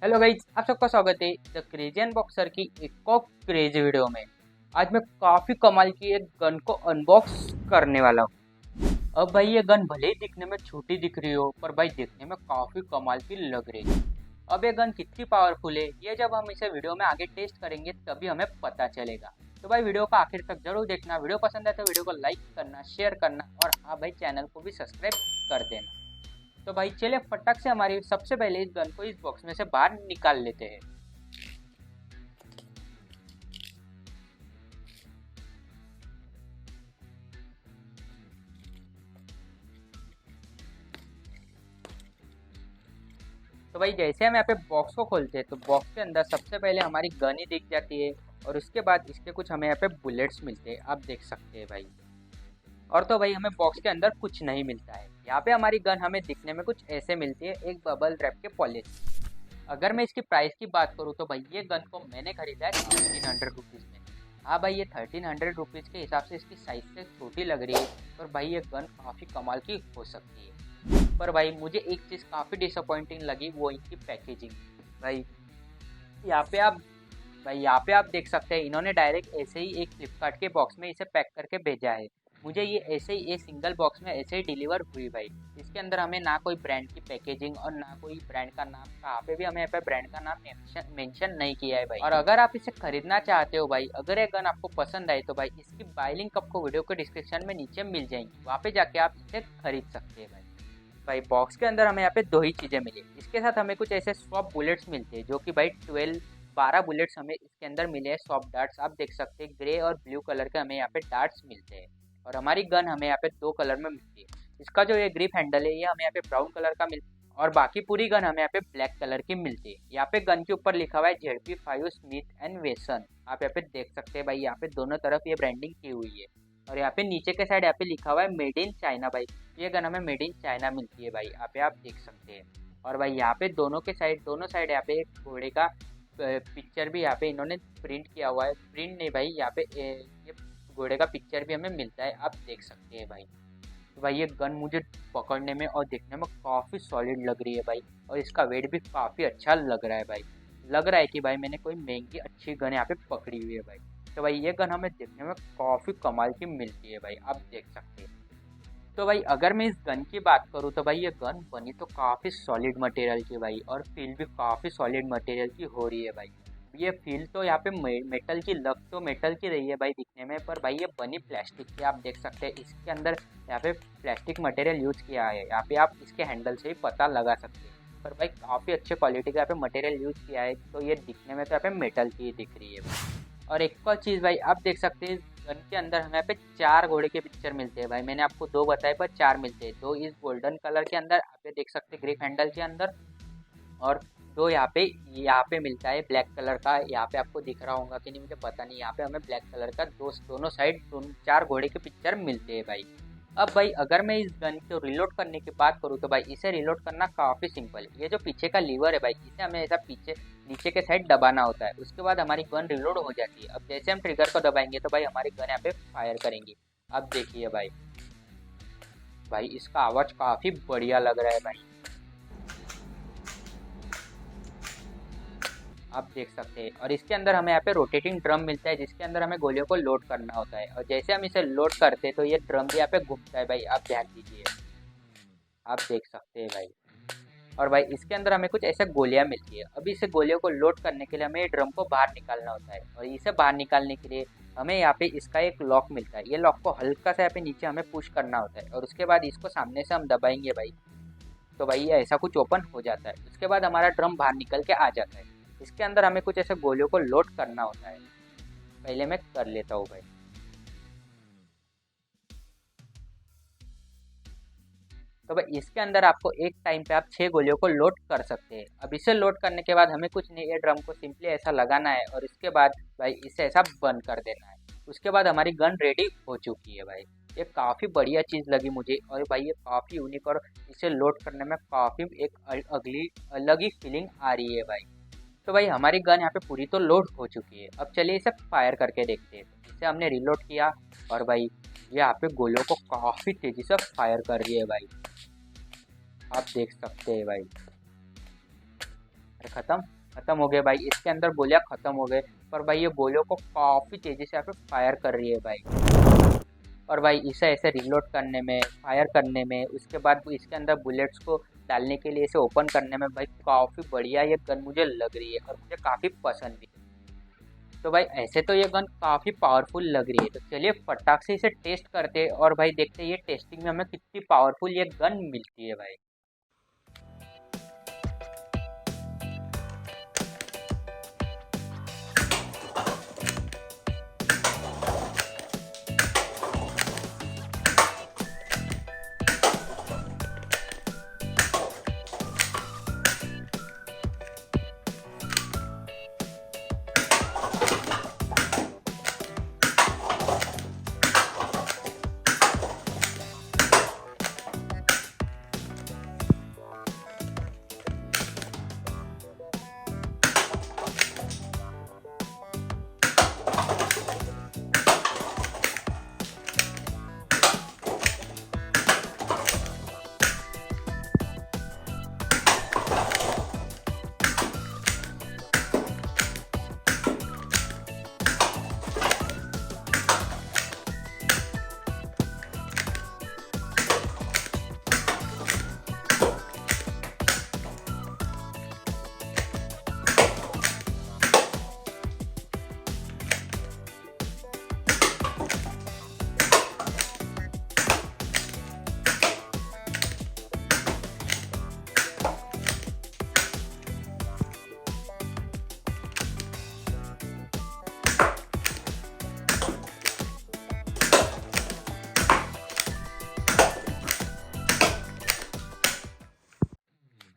Hello guys, आप सबका स्वागत है द क्रेजी अनबॉक्सर की एक और क्रेजी वीडियो में। आज मैं काफ़ी कमाल की एक गन को अनबॉक्स करने वाला हूँ। अब भाई ये गन भले ही दिखने में छोटी दिख रही हो, पर भाई देखने में काफ़ी कमाल की लग रही है। अब ये गन कितनी पावरफुल है ये जब हम इसे वीडियो में आगे टेस्ट करेंगे तभी हमें पता चलेगा। तो भाई वीडियो को आखिर तक जरूर देखना। वीडियो पसंद आए तो वीडियो को लाइक करना, शेयर करना और हाँ भाई चैनल को भी सब्सक्राइब कर देना। तो भाई चलिए फटाक से हमारी सबसे पहले इस गन को इस बॉक्स में से बाहर निकाल लेते हैं। तो भाई जैसे हम यहाँ पे बॉक्स को खोलते हैं तो बॉक्स के अंदर सबसे पहले हमारी गन ही दिख जाती है और उसके बाद इसके कुछ हमें यहाँ पे बुलेट्स मिलते हैं, आप देख सकते हैं भाई। और तो भाई हमें बॉक्स के अंदर कुछ नहीं मिलता है। यहाँ पे हमारी गन हमें दिखने में कुछ ऐसे मिलती है, एक बबल रैप के पॉलिश। अगर मैं इसकी प्राइस की बात करूँ तो भाई ये गन को मैंने खरीदा है 1300 रुपीज़ में। हाँ भाई ये 1300 रुपीज़ के हिसाब से इसकी साइज से छोटी लग रही है, पर भाई ये गन काफ़ी कमाल की हो सकती है। पर भाई मुझे एक चीज़ काफ़ी डिसअपॉइंटिंग लगी, वो इनकी पैकेजिंग। भाई यहाँ पे आप भाई यहाँ पे आप देख सकते हैं इन्होंने डायरेक्ट ऐसे ही एक फ्लिपकार्ट के बॉक्स में इसे पैक करके भेजा है। मुझे ये ऐसे ही ये सिंगल बॉक्स में ऐसे ही डिलीवर हुई भाई। इसके अंदर हमें ना कोई ब्रांड की पैकेजिंग और ना कोई ब्रांड का नाम, कहाँ पे भी हमें यहाँ पे ब्रांड का नाम मेंशन नहीं किया है भाई। और अगर आप इसे खरीदना चाहते हो भाई, अगर ये गन आपको पसंद आए तो भाई इसकी बाय लिंक आपको वीडियो के डिस्क्रिप्शन में नीचे मिल जाएंगी, वहाँ पे जाके आप इसे खरीद सकते हैं भाई। भाई बॉक्स के अंदर हमें यहाँ पे दो ही चीज़ें मिली। इसके साथ हमें कुछ ऐसे स्वॉप बुलेट्स मिलते हैं जो कि भाई 12 बुलेट्स हमें इसके अंदर मिले हैं। स्वॉप डार्ट्स आप देख सकते हैं, ग्रे और ब्लू कलर के हमें यहाँ पे डार्ट्स मिलते हैं। और हमारी गन हमें यहाँ पे दो कलर में मिलती है। इसका जो ये ग्रिप हैंडल है ये हमें यहाँ पे ब्राउन कलर का मिलता है और बाकी पूरी गन हमें यहाँ पे ब्लैक कलर की मिलती है। यहाँ पे गन के ऊपर लिखा हुआ है ZP5 स्मिथ एंड वेसन, आप यहाँ पे देख सकते हैं भाई। यहाँ पे दोनों तरफ ये ब्रांडिंग की हुई है और यहाँ पे नीचे के साइड यहाँ पे लिखा हुआ है मेड इन चाइना भाई। ये गन हमें मेड इन चाइना मिलती है भाई, यहाँ पे आप देख सकते हैं। और भाई यहाँ पे दोनों साइड यहाँ पे एक घोड़े का पिक्चर भी यहाँ पे इन्होंने प्रिंट किया हुआ है। प्रिंट नहीं भाई, यहाँ पे ये घोड़े का पिक्चर भी हमें मिलता है, आप देख सकते हैं भाई। तो भाई ये गन मुझे पकड़ने में और देखने में काफ़ी सॉलिड लग रही है भाई, और इसका वेट भी काफ़ी अच्छा लग रहा है भाई। लग रहा है कि भाई मैंने कोई महंगी अच्छी गन यहाँ पे पकड़ी हुई है भाई। तो भाई ये गन हमें देखने में काफ़ी कमाल की मिलती है भाई, आप देख सकते हैं। तो भाई अगर मैं इस गन की बात करूँ तो भाई ये गन बनी तो काफ़ी सॉलिड मटेरियल की भाई, और फील भी काफ़ी सॉलिड मटेरियल की हो रही है भाई। ये फील तो यहाँ पे मेटल की, लग तो मेटल की रही है भाई दिखने में, पर भाई ये बनी प्लास्टिक की, आप देख सकते हैं। इसके अंदर यहाँ पे प्लास्टिक मटेरियल यूज़ किया है, यहाँ पे आप इसके हैंडल से ही पता लगा सकते हैं। पर भाई काफ़ी अच्छे क्वालिटी का यहाँ पे मटेरियल यूज़ किया है, तो ये दिखने में तो यहाँ पे मेटल की दिख रही है। और एक और चीज़ भाई आप देख सकते हैं, गन के अंदर हमें यहाँ पे 4 घोड़े के पिक्चर मिलते हैं भाई। मैंने आपको 2 बताए पर 4 मिलते हैं। 2 इस गोल्डन कलर के अंदर आप ये देख सकते हैं ग्रिप हैंडल के अंदर, और 2 यहाँ पे मिलता है ब्लैक कलर का। यहाँ पे आपको दिख रहा होगा कि नहीं मुझे पता नहीं, यहाँ पे हमें ब्लैक कलर का दोनों साइड 4 घोड़े के पिक्चर मिलते हैं भाई। अब भाई अगर मैं इस गन को रिलोड करने की बात करूँ तो भाई इसे रिलोड करना काफ़ी सिंपल है। ये जो पीछे का लीवर है भाई, इसे हमें ऐसा पीछे नीचे के साइड दबाना होता है, उसके बाद हमारी गन रिलोड हो जाती है। अब जैसे हम ट्रिगर को दबाएंगे तो भाई हमारी गन यहाँ पे फायर करेंगी। अब देखिए भाई, भाई इसका आवाज़ काफ़ी बढ़िया लग रहा है भाई, आप देख सकते हैं। और इसके अंदर हमें यहाँ पे रोटेटिंग ड्रम मिलता है जिसके अंदर हमें गोलियों को लोड करना होता है, और जैसे हम इसे लोड करते हैं तो ये ड्रम भी यहाँ पे घूमता है भाई, आप ध्यान दीजिए, आप देख सकते हैं भाई। और भाई इसके अंदर हमें कुछ ऐसे गोलियां मिलती है। अभी इसे गोलियों को लोड करने के लिए हमें ड्रम को बाहर निकालना होता है, और इसे बाहर निकालने के लिए हमें यहाँ पे इसका एक लॉक मिलता है। ये लॉक को हल्का सा यहाँ पे नीचे हमें पुश करना होता है, और उसके बाद इसको सामने से हम दबाएंगे भाई, तो भाई ये ऐसा कुछ ओपन हो जाता है। उसके बाद हमारा ड्रम बाहर निकल के आ जाता है। इसके अंदर हमें कुछ ऐसे गोलियों को लोड करना होता है, पहले मैं कर लेता हूँ भाई। तो भाई इसके अंदर आपको एक टाइम पे आप 6 गोलियों को लोड कर सकते हैं। अब इसे लोड करने के बाद हमें कुछ नहीं, ये ड्रम को सिंपली ऐसा लगाना है और इसके बाद भाई इसे ऐसा बंद कर देना है। उसके बाद हमारी गन रेडी हो चुकी है भाई। ये काफ़ी बढ़िया चीज़ लगी मुझे, और भाई ये काफ़ी यूनिक, और इसे लोड करने में काफ़ी एक अगली अलग ही फीलिंग आ रही है भाई। तो भाई हमारी गन यहाँ पे पूरी तो लोड हो चुकी है। अब चलिए इसे फायर करके देखते हैं। इसे हमने रिलोड किया और भाई ये यहाँ पे गोलियों को काफ़ी तेज़ी से फायर कर रही है भाई, आप देख सकते हैं भाई। खत्म खत्म हो गए भाई। इसके अंदर गोलियां खत्म हो गए, पर भाई ये गोलियों को काफ़ी तेज़ी से यहाँ पे फायर कर रही है भाई। और भाई इसे ऐसे रिलोड करने में, फायर करने में, उसके बाद इसके अंदर बुलेट्स को डालने के लिए इसे ओपन करने में भाई काफ़ी बढ़िया ये गन मुझे लग रही है और मुझे काफ़ी पसंद भी। तो भाई ऐसे तो ये गन काफ़ी पावरफुल लग रही है, तो चलिए फटाक से इसे टेस्ट करते हैं और भाई देखते हैं ये टेस्टिंग में हमें कितनी पावरफुल ये गन मिलती है भाई।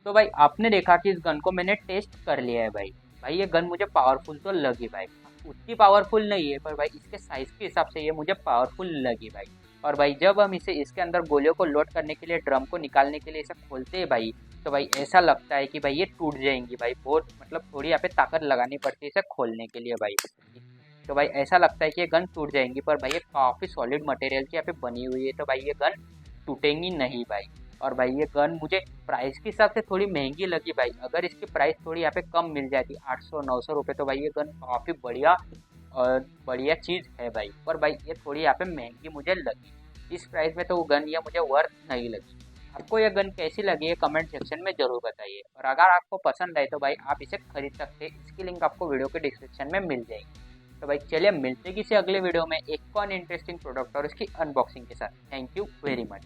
तो भाई आपने देखा कि इस गन को मैंने टेस्ट कर लिया है भाई। भाई ये गन मुझे पावरफुल तो लगी भाई, उतनी पावरफुल नहीं है, पर भाई इसके साइज़ के हिसाब से ये मुझे पावरफुल लगी भाई। और भाई जब हम इसे इसके अंदर गोलियों को लोड करने के लिए, ड्रम को निकालने के लिए इसे खोलते हैं भाई, तो भाई ऐसा लगता है कि भाई ये टूट जाएंगी भाई। बहुत मतलब थोड़ी यहाँ पे ताकत लगानी पड़ती है इसे खोलने के लिए भाई। तो भाई ऐसा लगता है कि ये गन टूट जाएंगी, पर भाई ये काफ़ी सॉलिड मटेरियल की यहाँ पे बनी हुई है, तो भाई ये गन टूटेंगी नहीं भाई। और भाई ये गन मुझे प्राइस के हिसाब से थोड़ी महंगी लगी भाई। अगर इसकी प्राइस थोड़ी यहाँ पे कम मिल जाती, 800-900 रुपये, तो भाई ये गन काफ़ी बढ़िया और बढ़िया चीज़ है भाई। पर भाई ये थोड़ी यहाँ पे महंगी मुझे लगी। इस प्राइस में तो वो गन ये मुझे वर्थ नहीं लगी। आपको यह गन कैसी लगी है कमेंट सेक्शन में ज़रूर बताइए, और अगर आपको पसंद आए तो भाई आप इसे खरीद सकते हैं। इसकी लिंक आपको वीडियो के डिस्क्रिप्शन में मिल जाएगी। तो भाई चलिए मिलते किसी अगले वीडियो में एक और इंटरेस्टिंग प्रोडक्ट और इसकी अनबॉक्सिंग के साथ। Thank you very much.